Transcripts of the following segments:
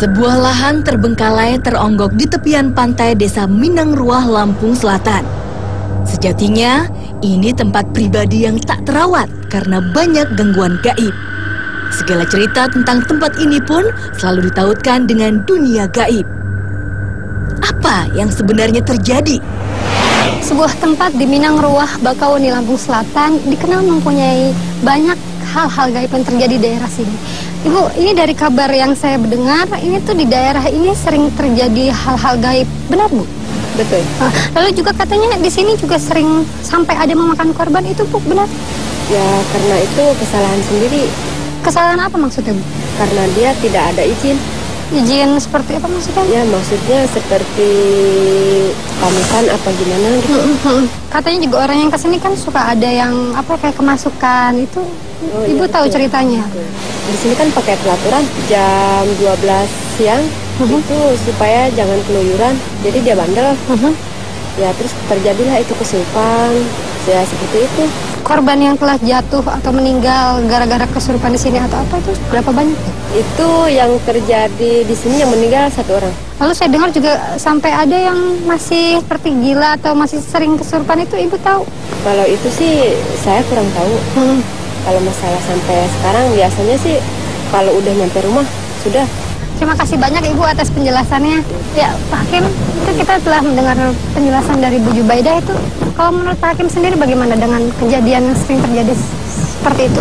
Sebuah lahan terbengkalai teronggok di tepian pantai Desa Minangruah, Lampung Selatan. Sejatinya, ini tempat pribadi yang tak terawat karena banyak gangguan gaib. Segala cerita tentang tempat ini pun selalu ditautkan dengan dunia gaib. Apa yang sebenarnya terjadi? Sebuah tempat di Minangruah, Bakauni, Lampung Selatan dikenal mempunyai banyak hal-hal gaib yang terjadi di daerah sini. Ibu, ini dari kabar yang saya mendengar, ini tuh di daerah ini sering terjadi hal-hal gaib. Benar, Bu? Betul. Lalu juga katanya di sini juga sering sampai ada memakan korban, itu Bu, benar? Ya, karena itu kesalahan sendiri. Kesalahan apa maksudnya, Bu? Karena dia tidak ada izin. Izin seperti apa maksudnya? Ya, maksudnya seperti pamitan apa gimana gitu. Katanya juga orang yang kesini kan suka ada yang apa kayak kemasukan itu. Oh, Ibu iya, tahu betul. ceritanya? Betul. Di sini kan pakai peraturan jam 12 siang itu supaya jangan keluyuran. Jadi dia bandel. Ya, terus terjadilah itu kesurupan. Ya, seperti itu. Korban yang telah jatuh atau meninggal gara-gara kesurupan di sini atau apa itu berapa banyak? Itu yang terjadi di sini yang meninggal 1 orang. Lalu saya dengar juga sampai ada yang masih seperti gila atau masih sering kesurupan, itu Ibu tahu? Kalau itu sih saya kurang tahu. Kalau masalah sampai sekarang biasanya sih kalau udah nyampe rumah sudah. Terima kasih banyak Ibu atas penjelasannya. Ya Pak Hakim, itu kita telah mendengar penjelasan dari Bu Jubaidah itu. Kalau menurut Pak Hakim sendiri bagaimana dengan kejadian yang sering terjadi seperti itu?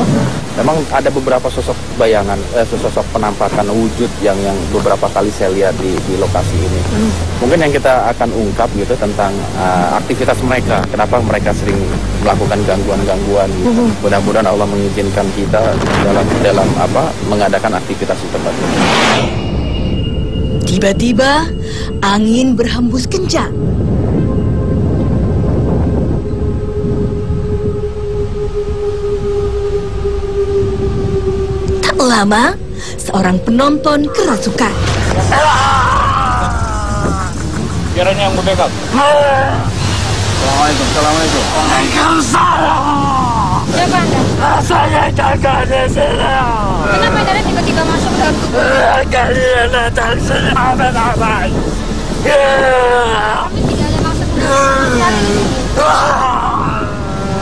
Memang ada beberapa sosok bayangan, sosok penampakan wujud yang beberapa kali saya lihat di lokasi ini. Mungkin yang kita akan ungkap gitu tentang aktivitas mereka, kenapa mereka sering melakukan gangguan-gangguan. Gitu. Mudah-mudahan Allah mengizinkan kita dalam mengadakan aktivitas di tempat ini. Tiba-tiba angin berhembus kencang. Tak lama, seorang penonton kerasukan. Kiranya yang berbekap. Assalamualaikum. Assalamualaikum. Waalaikumsalam. Siapa Anda? Saya jaga di sini. Kenapa Anda tiba-tiba masuk ke Kalian datang sini aman-aman. Kami tidak ada maksud untuk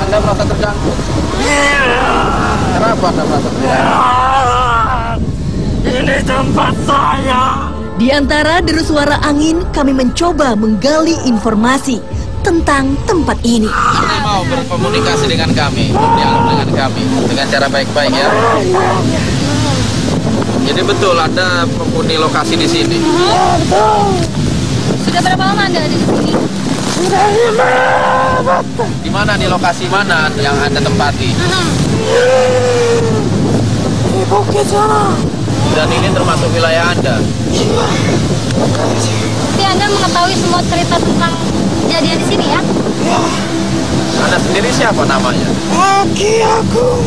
Anda merasa terganggu? Kenapa Anda merasa terganggu? Ini tempat saya. Di antara deru suara angin, kami mencoba menggali informasi tentang tempat ini. Anda mau berkomunikasi dengan kami, berdialog dengan kami, dengan cara baik-baik ya. Jadi betul ada penghuni lokasi di sini. Sudah berapa lama Anda ada di sini? Di mana nih, lokasi mana yang Anda tempati? Di bukit sana. Dan ini termasuk wilayah Anda. Tapi Anda mengetahui semua cerita tentang kejadian di sini ya? Anda sendiri siapa namanya? Aki aku.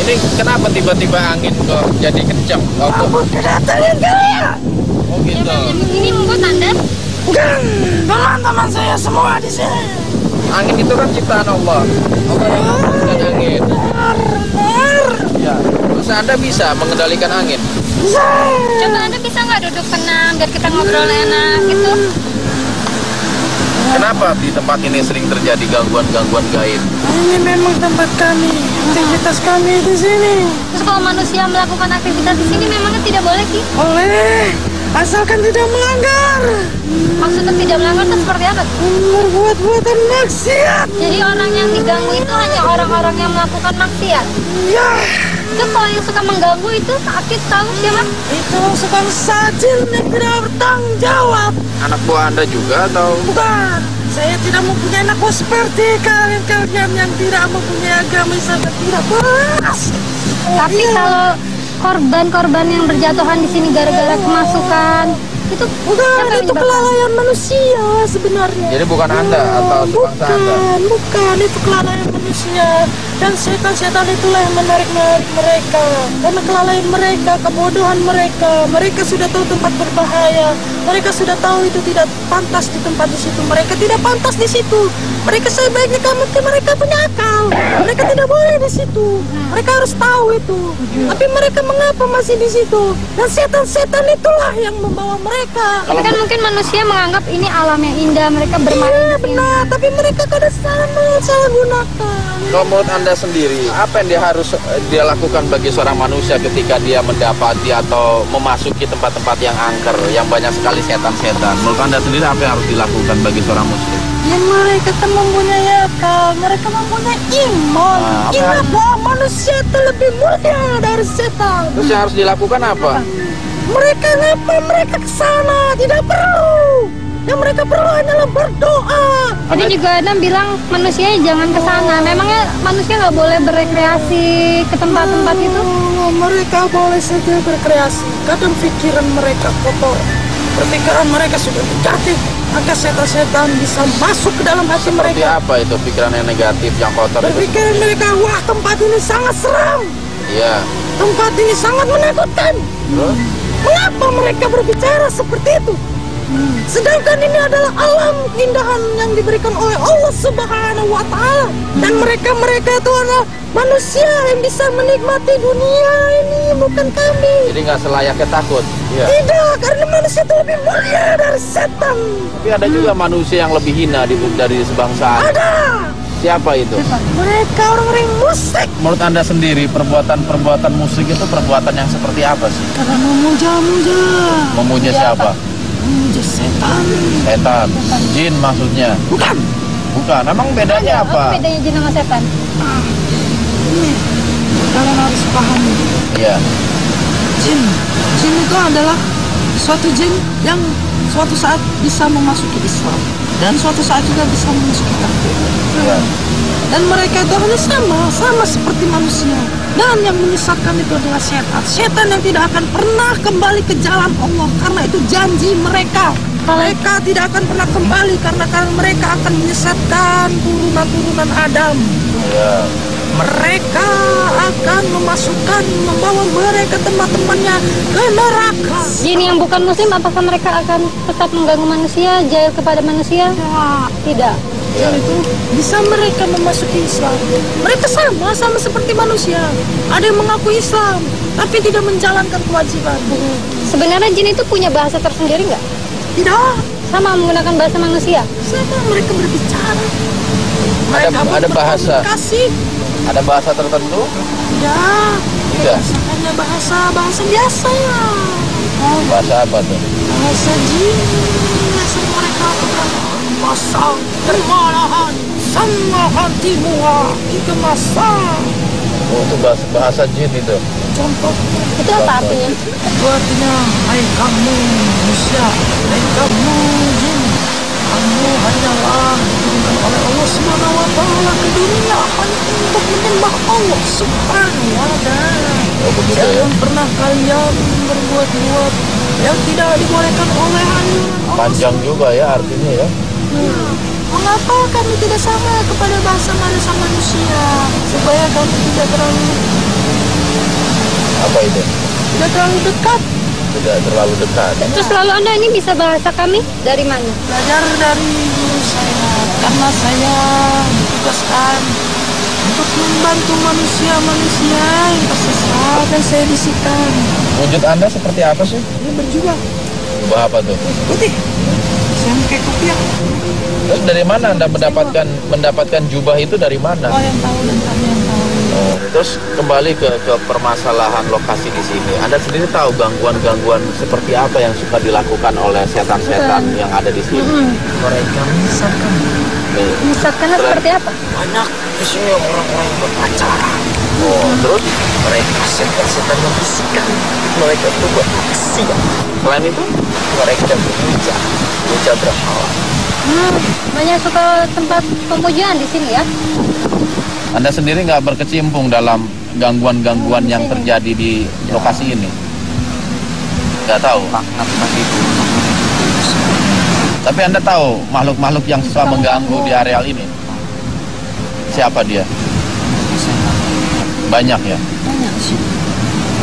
Ini kenapa tiba-tiba angin kok jadi kencang? Aku kedatangan kalian. Oh gitu. Ini membuat Anda? Dan teman-teman saya semua di sini. Angin itu kan ciptaan Allah. Allah yang menciptakan angin. Ya. Terus Anda bisa mengendalikan angin? Coba Anda bisa nggak duduk tenang biar kita ngobrol enak gitu? Kenapa di tempat ini sering terjadi gangguan-gangguan gaib? Ini memang tempat kami, aktivitas kami di sini. Terus kalau manusia melakukan aktivitas di sini memangnya tidak boleh Ki? Boleh, asalkan tidak melanggar. Maksudnya tidak melanggar itu seperti apa? Berbuat-buatan maksiat. Jadi orang yang diganggu itu hanya orang-orang yang melakukan maksiat. Ya, Itu kalau yang suka mengganggu itu Akif tahu siapa? itu sukan sajin yang tidak bertanggung jawab. Anak buah Anda juga atau? Bukan, saya tidak mempunyai anak buah seperti kalian-kalian yang tidak mempunyai agama Islam dan tidak beras. Tapi kalau korban-korban yang berjatuhan di sini gara-gara kemasukan itu Bukan, siapa yang itu menyebabkan? kelalaian manusia sebenarnya. Jadi bukan Anda atau sebangsa Anda? Bukan, itu kelalaian manusia. Dan setan-setan itulah yang menarik-narik mereka. Karena kelalaian mereka, kebodohan mereka. Mereka sudah tahu tempat berbahaya. Mereka sudah tahu itu tidak pantas di tempat di situ. Mereka tidak pantas di situ. Mereka sebaiknya mereka punya akal. Mereka tidak boleh di situ. Mereka harus tahu itu. Tapi mereka mengapa masih di situ? Dan setan-setan itulah yang membawa mereka. Tapi kan mungkin manusia menganggap ini alam yang indah, mereka bermain. Iya benar, tapi mereka kadang salah gunakan. Kalau menurut Anda sendiri, apa yang dia lakukan bagi seorang manusia ketika dia mendapati atau memasuki tempat-tempat yang angker, yang banyak sekali setan-setan? Menurut Anda sendiri apa yang harus dilakukan bagi seorang muslim? Ya mereka kan mempunyai akal, mereka mempunyai iman. Ingat bahwa manusia itu lebih mulia dari setan. Terus yang harus dilakukan apa? Mereka ngapa mereka ke sana? Tidak perlu. Yang mereka perlu hanyalah berdoa. Tadi juga Adam bilang manusia jangan ke sana. Memangnya manusia nggak boleh berekreasi ke tempat-tempat itu? Mereka boleh saja berkreasi. Kadang pikiran mereka kotor. Pikiran mereka sudah negatif. Maka setan-setan bisa masuk ke dalam hati Seperti mereka. apa itu pikiran yang negatif, yang kotor itu? Berpikiran mereka, wah tempat ini sangat seram. Iya. Tempat ini sangat menakutkan. Terus? Mengapa mereka berbicara seperti itu? Sedangkan ini adalah alam keindahan yang diberikan oleh Allah Subhanahu wa Ta'ala. Dan mereka itu adalah manusia yang bisa menikmati dunia ini, bukan kami. Jadi nggak selayaknya takut? Iya. Tidak, karena manusia itu lebih mulia dari setan. Tapi ada juga manusia yang lebih hina dari sebangsaan. Ada. Siapa itu? Mereka orang-orang musik. Menurut Anda sendiri, perbuatan musik itu perbuatan yang seperti apa sih? Karena memuja-muja. Memuja siapa? Memuja setan. Setan. Jin maksudnya? Bukan. Bukan. Emang bedanya apa? Bedanya jin sama setan? Ini kalian harus pahami. Iya. Jin itu adalah suatu jin yang suatu saat bisa memasuki Islam dan suatu saat juga bisa memasuki kafir. Iya. Dan mereka itu hanya sama seperti manusia. Dan yang menyesatkan itu adalah setan. Setan yang tidak akan pernah kembali ke jalan Allah karena itu janji mereka. Mereka tidak akan pernah kembali karena mereka akan menyesatkan turunan-turunan Adam. Iya. Mereka akan membawa mereka teman-temannya ke neraka. Jin yang bukan muslim, apakah mereka akan tetap mengganggu manusia, jahil kepada manusia? Tidak. Ya. Itu bisa mereka memasuki Islam. Mereka sama seperti manusia. Ada yang mengaku Islam, tapi tidak menjalankan kewajiban. Sebenarnya jin itu punya bahasa tersendiri nggak? Tidak. Sama menggunakan bahasa manusia? Sama mereka berbicara. Ada bahasa. Kasih. Ada bahasa tertentu? Tidak. Hanya bahasa biasa. Bahasa apa tuh? Bahasa jin. Bahasa mereka masa kemarahan sama hatimu jika masa. Oh, itu bahasa jin itu. Contoh. Itu apa artinya? Itu artinya, hai kamu manusia, hai kamu jin, kamu hanyalah diturunkan oleh Allah Subhanahu wa Ta'ala ke dunia hanya untuk menyembah Allah Subhanahu wa Ta'ala. Jangan pernah kalian berbuat-buat yang tidak dibolehkan oleh Allah. Panjang juga ya artinya ya. Mengapa kami tidak sama kepada bahasa manusia? Supaya kami tidak terlalu dekat. Terus lalu Anda ini bisa bahasa kami dari mana? Belajar dari guru saya, karena saya ditugaskan untuk membantu manusia-manusia yang tersesat dan saya bisikan. Wujud Anda seperti apa sih? Ini berjuang. Ubah apa tuh? Putih. Saya pakai kopiah. Terus dari mana Anda mendapatkan jubah itu dari mana? Oh, yang tahu dan kami yang tahu. Oh, terus kembali ke permasalahan lokasi di sini. Anda sendiri tahu gangguan-gangguan seperti apa yang suka dilakukan oleh setan-setan yang ada di sini? Mereka menyesatkan. Menyesatkannya seperti apa? Banyak di sini orang-orang yang berpacaran. Oh, terus Mereka setan-setan yang bisikan. Mereka itu beraksiat. selain itu Mereka berpuja berhala. Banyak suka tempat pemujaan di sini ya? Anda sendiri nggak berkecimpung dalam gangguan-gangguan yang terjadi di lokasi ini? Nggak tahu? Tapi Anda tahu makhluk-makhluk yang suka mengganggu di areal ini? Siapa dia? Saya Banyak ya? Banyak sih.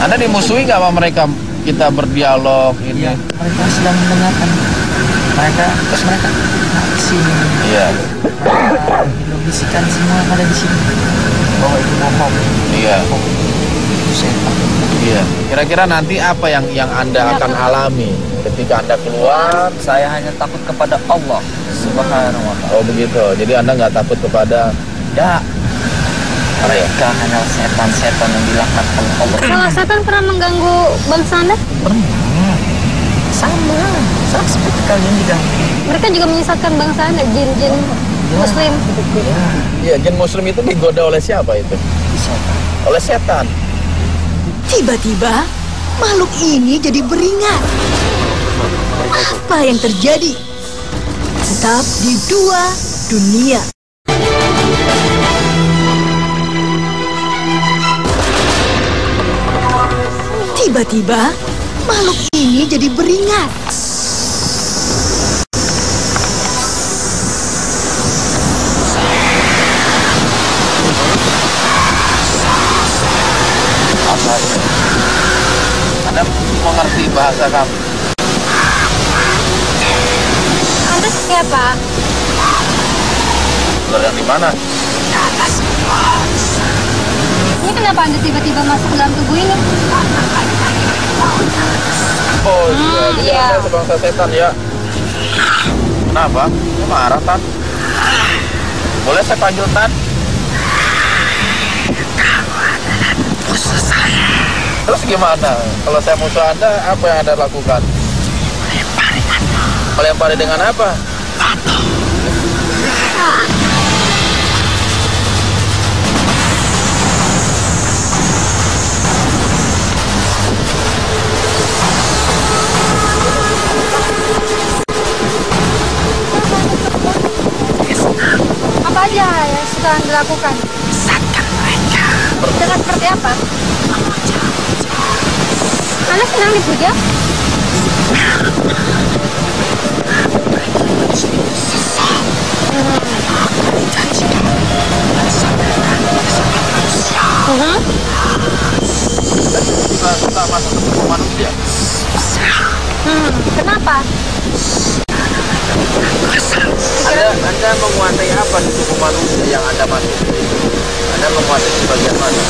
Anda dimusuhi nggak sama mereka? Kita berdialog ini. Iya, mereka sedang mendengarkan. Terus mereka di sini. Iya. Bisikan semua yang ada di sini. Bahwa itu bohong. Iya. Itu setan. Iya. Kira-kira nanti apa yang Anda akan alami ketika Anda keluar? Saya hanya takut kepada Allah Subhanahu wa ta'ala. Oh begitu. Jadi Anda nggak takut kepada Mereka hanya setan-setan yang dilaknatkan Allah. Kalau setan pernah mengganggu bangsa Anda? Pernah. Sama seperti kalian juga. Mereka juga menyesatkan bangsa Anda, jin-jin Muslim. Iya, jin Muslim itu digoda oleh siapa itu? Setan. Oleh setan. Tiba-tiba, makhluk ini jadi beringat. Apa yang terjadi? Tetap di Dua Dunia. Tiba-tiba, makhluk ini jadi beringat. Apa itu? Anda mengerti bahasa kami? Anda siapa? Yang di mana? Ini kenapa Anda tiba-tiba masuk ke dalam tubuh ini? Oh iya, jadi iya. Anda sebangsa setan ya. Kenapa? Kok marah, Tan? Boleh saya panggil Tan? Musuh saya. Terus gimana? Kalau saya musuh Anda, apa yang Anda lakukan? Melempari dengan apa? Apa aja yang sudah Anda lakukan? Sesatkan mereka. Dengan seperti apa? Anda sedang dipuja? Kita masuk ke tubuh manusia. Kenapa? Anda menguasai apa di tubuh manusia yang Anda masuk? Anda menguasai di bagian mana?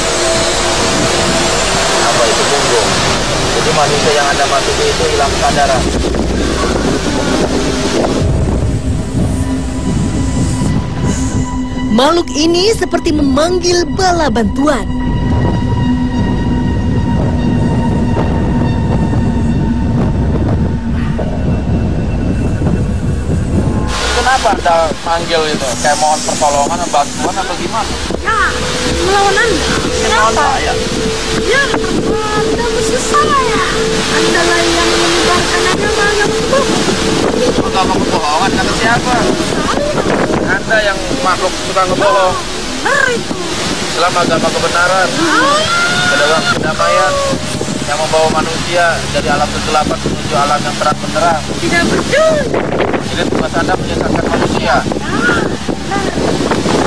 Apa itu punggung? Jadi manusia yang Anda masuki itu hilang kesadaran. Makhluk ini seperti memanggil bala bantuan. Kenapa Anda manggil itu? Kayak mohon pertolongan, bantuan atau gimana? Ya, melawan Anda. Kenapa? Ya. Ya, Anda musuh saya. Anda lah yang menyebarkan agama yang bohong. Agama kebohongan kata siapa? Anda yang makhluk suka ngebohong. Benar itu. Islam agama kebenaran, pedagang kedamaian yang membawa manusia dari alam kegelapan menuju alam yang terang benderang. Tidak betul. Jadi tugas Anda menyesatkan manusia.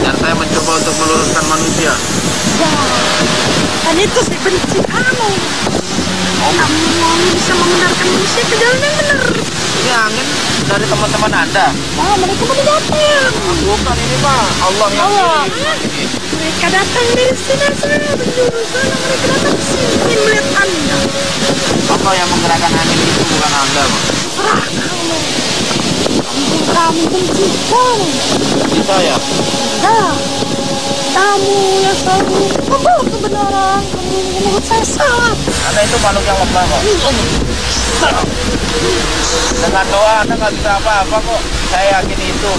Dan saya mencoba untuk meluruskan manusia. Ya, dan itu saya benci kamu. Kamu bisa membenarkan manusia ke jalan yang benar. Ini angin dari teman-teman Anda. Mereka baru datang. Bukan ini Pak, Allah yang kirim. Mereka datang dari sini sana menjuru sana. Mereka datang ke sini ingin melihat Anda. Allah yang menggerakkan angin itu bukan Anda Pak. Serah kamu. Kamu benci kamu. Benci saya. Ya, kamu yang selalu membawa kebenaran. Kamu menurut saya salah. Anda itu makhluk yang lemah kok. Dengan doa Anda nggak bisa apa-apa kok. Saya yakin itu.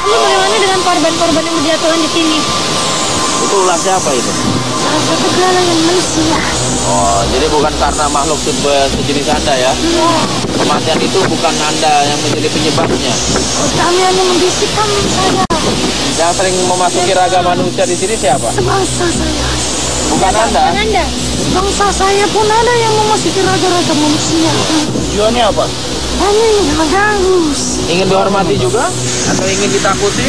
Lalu bagaimana dengan korban-korban yang berjatuhan di sini? Itu ulah siapa itu? Salah satu galangan manusia. Oh, jadi bukan karena makhluk sejenis Anda ya? Kematian itu bukan Anda yang menjadi penyebabnya. Kami hanya membisikkan saya. Dan sering memasuki raga manusia di sini siapa? Sebangsa saya. Bukan Anda? Bangsa saya pun ada yang memasuki raga-raga manusia. Tujuannya apa? Hanya ingin mengganggu. Ingin dihormati juga? Atau ingin ditakuti?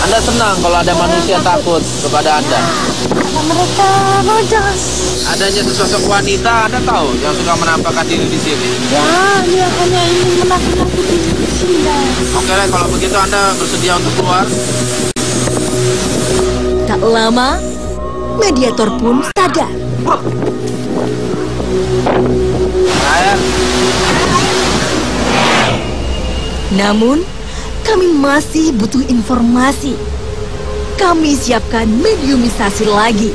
Anda senang kalau ada manusia takut kepada Anda? Karena mereka rojas. Adanya sesosok wanita, Anda tahu yang suka menampakkan diri di sini. Ya, dia hanya ingin menakut-nakuti di sini. Oke, kalau begitu Anda bersedia untuk keluar? Tak lama, mediator pun sadar. Namun, kami masih butuh informasi. Kami siapkan mediumisasi lagi.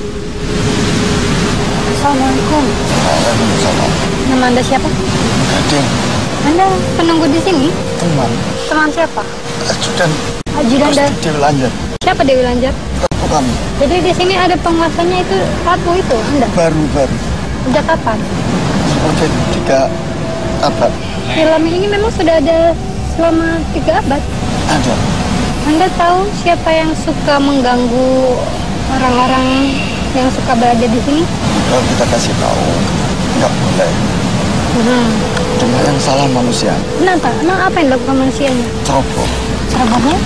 Assalamualaikum. Waalaikumsalam. Nama Anda siapa? Gading, Anda penunggu di sini? teman, Teman siapa? ajudan, Ajudan dan Dewi Lanjut, siapa Dewi Lanjut? bukan, Jadi di sini ada penguasanya itu ratu itu, Anda? baru, Sejak kapan? seperti 3 abad, Film ini memang sudah ada selama 3 abad. ada, Anda tahu siapa yang suka mengganggu orang-orang yang suka berada di sini? kalau kita kasih tahu, nggak boleh, dengan yang salah manusia, Kenapa? Emang apa yang dilakukan manusianya? ceroboh, Cerobohnya?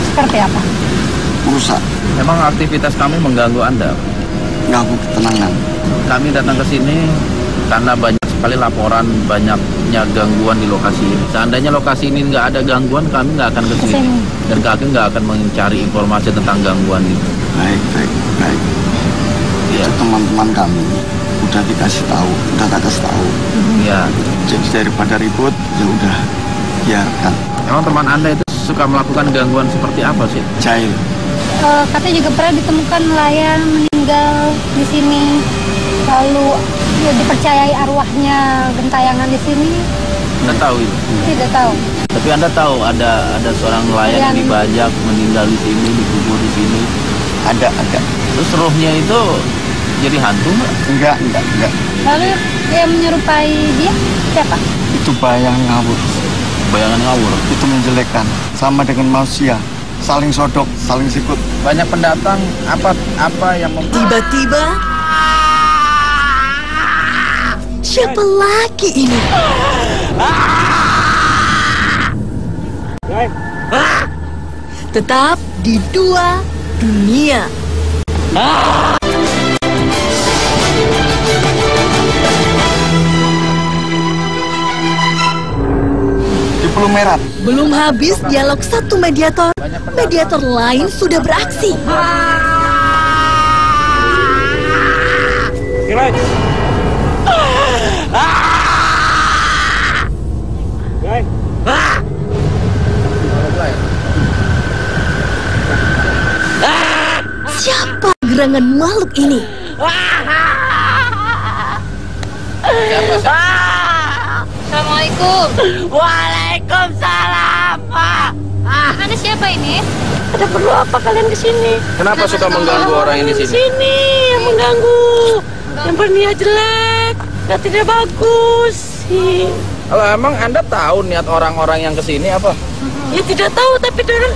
Seperti apa? rusak, Memang aktivitas kami mengganggu Anda. ganggu ketenangan, Kami datang ke sini karena banyak sekali laporan banyaknya gangguan di lokasi ini. Seandainya lokasi ini nggak ada gangguan, kami nggak akan ke sini. Kesini. Dan kami nggak akan mencari informasi tentang gangguan itu. baik, Iya, itu teman-teman kami, udah dikasih tahu, udah tak kasih tahu, iya. jadi daripada ribut, ya udah, biarkan, Emang teman Anda itu suka melakukan gangguan seperti apa sih? jahil, Katanya juga pernah ditemukan nelayan meninggal di sini. Lalu ya, dipercayai arwahnya gentayangan di sini. Anda tahu itu? Tidak tahu. Tapi Anda tahu ada seorang nelayan yang dibajak meninggal di sini, dikubur di sini. ada, Terus rohnya itu jadi hantu nggak? enggak, Lalu yang menyerupai dia siapa? itu bayang ngawur, Bayangan ngawur. itu menjelekkan, sama dengan manusia, saling sodok, saling sikut. Banyak pendatang, apa yang Tiba-tiba, siapa lagi ini? Tetap di Dua Dunia. Di Pulau Merah, Belum habis dialog satu mediator, mediator lain sudah beraksi. Siapa gerangan makhluk ini? Assalamualaikum. Waalaikumsalam, Pak. Anda siapa ini? Ada perlu apa kalian ke sini? Kenapa suka mengganggu orang ini sini? Sini yang mengganggu, yang berniat jelek, yang tidak bagus. Kalau emang Anda tahu niat orang-orang yang kesini apa? Ya tidak tahu, tapi dengan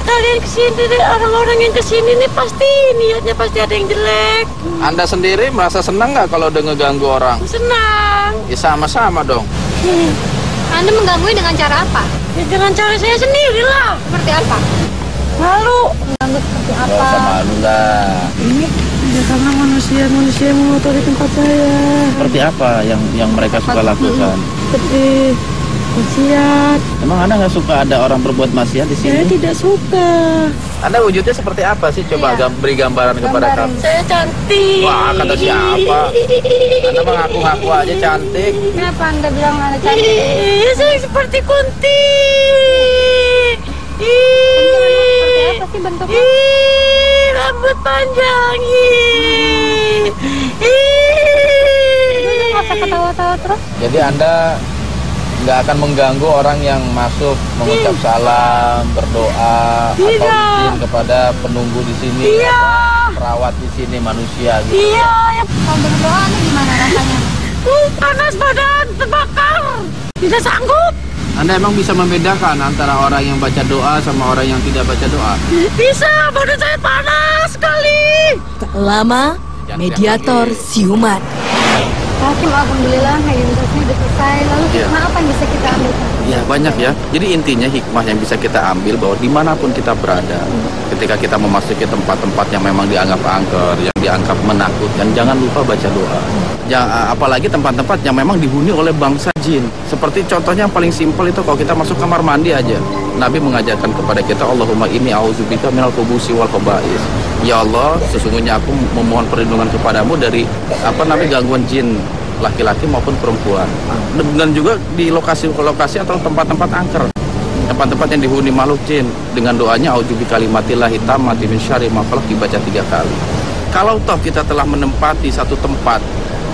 kalian kesini, orang-orang yang kesini nih pasti niatnya pasti ada yang jelek. Anda sendiri merasa senang nggak kalau udah ngeganggu orang? Senang. Ya sama-sama dong. Anda mengganggu dengan cara apa? Ya dengan cara saya sendiri lah. Seperti apa? Malu. Mengganggu seperti Nggak apa? usah malu lah. Ini ya karena manusia yang mengotori tempat saya. Seperti apa yang mereka suka lakukan? Seperti maksiat. Emang Anda nggak suka ada orang berbuat maksiat di Saya sini? tidak suka. Anda wujudnya seperti apa sih? Coba beri gambaran kepada kami. Saya cantik. Wah, kata siapa? Anda mengaku-ngaku aja cantik. Kenapa Anda bilang Anda cantik? Iya, saya seperti kunti. Seperti apa sih bentuknya? Rambut panjang. Nggak usah ketawa-tawa terus. Jadi Anda nggak akan mengganggu orang yang masuk mengucap salam, berdoa, atau izin kepada penunggu di sini, atau perawat di sini manusia gitu. Iya, Kalau berdoa ini gimana rasanya? panas badan, terbakar. Tidak sanggup. Anda emang bisa membedakan antara orang yang baca doa sama orang yang tidak baca doa? Bisa, badan saya panas sekali. Tak lama, mediator siuman. Hakim, alhamdulillah mediasinya udah selesai. Lalu hikmah apa yang bisa kita ambil? Ya banyak ya. Jadi intinya hikmah yang bisa kita ambil bahwa dimanapun kita berada, ketika kita memasuki tempat-tempat yang memang dianggap angker, yang dianggap menakutkan, jangan lupa baca doa. Apalagi tempat-tempat yang memang dihuni oleh bangsa jin. Seperti contohnya yang paling simpel itu kalau kita masuk kamar mandi aja. Nabi mengajarkan kepada kita, Allahumma inni a'udzubika minal khubusi wal khaba'is. Ya Allah, sesungguhnya aku memohon perlindungan kepadamu dari gangguan jin, laki-laki maupun perempuan. Dan juga di lokasi-lokasi atau tempat-tempat angker, tempat-tempat yang dihuni makhluk jin, dengan doanya a'udzubi kalimatillahi tammati min syarri ma khalaq dibaca 3 kali. Kalau toh kita telah menempati satu tempat,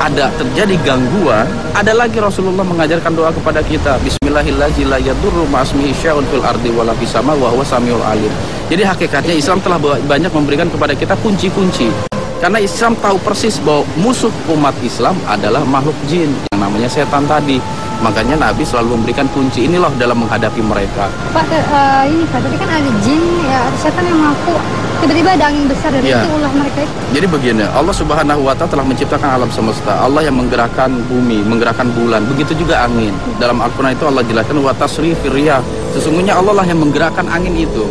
ada terjadi gangguan, ada lagi Rasulullah mengajarkan doa kepada kita, Bismillahirrahmanirrahim, la yadurru ma'asmihi syai'un fil ardi wala fis sama wa huwa samiul alim. Jadi hakikatnya Islam telah banyak memberikan kepada kita kunci-kunci. Karena Islam tahu persis bahwa musuh umat Islam adalah makhluk jin yang namanya setan tadi. Makanya Nabi selalu memberikan kunci inilah dalam menghadapi mereka. Pak, ini Pak, tadi kan ada jin, ya ada setan yang mampu. Tiba-tiba ada angin besar dan itu ulah mereka itu. Jadi begini, Allah Subhanahu wa Ta'ala telah menciptakan alam semesta. Allah yang menggerakkan bumi, menggerakkan bulan, begitu juga angin. Dalam Al-Quran itu Allah jelaskan wa tasrifir riyah. Sesungguhnya Allah lah yang menggerakkan angin itu.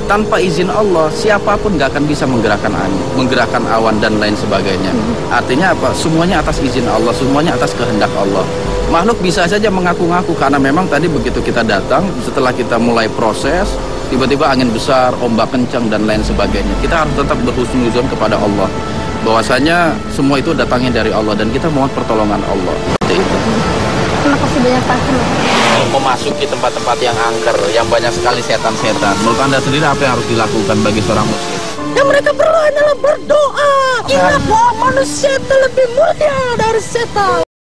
Tanpa izin Allah, siapapun nggak akan bisa menggerakkan angin, menggerakkan awan dan lain sebagainya. Artinya apa? Semuanya atas izin Allah, semuanya atas kehendak Allah. Makhluk bisa saja mengaku-ngaku karena memang tadi begitu kita datang, setelah kita mulai proses, tiba-tiba angin besar, ombak kencang dan lain sebagainya. Kita harus tetap berhusnuzon kepada Allah. Bahwasanya semua itu datangnya dari Allah dan kita mohon pertolongan Allah. Seperti itu. Terima kasih banyak Pak. Memasuki tempat-tempat yang angker, yang banyak sekali setan-setan. Menurut Anda sendiri apa yang harus dilakukan bagi seorang muslim? Yang mereka perlu hanyalah berdoa. Inna manusia itu lebih mulia dari setan.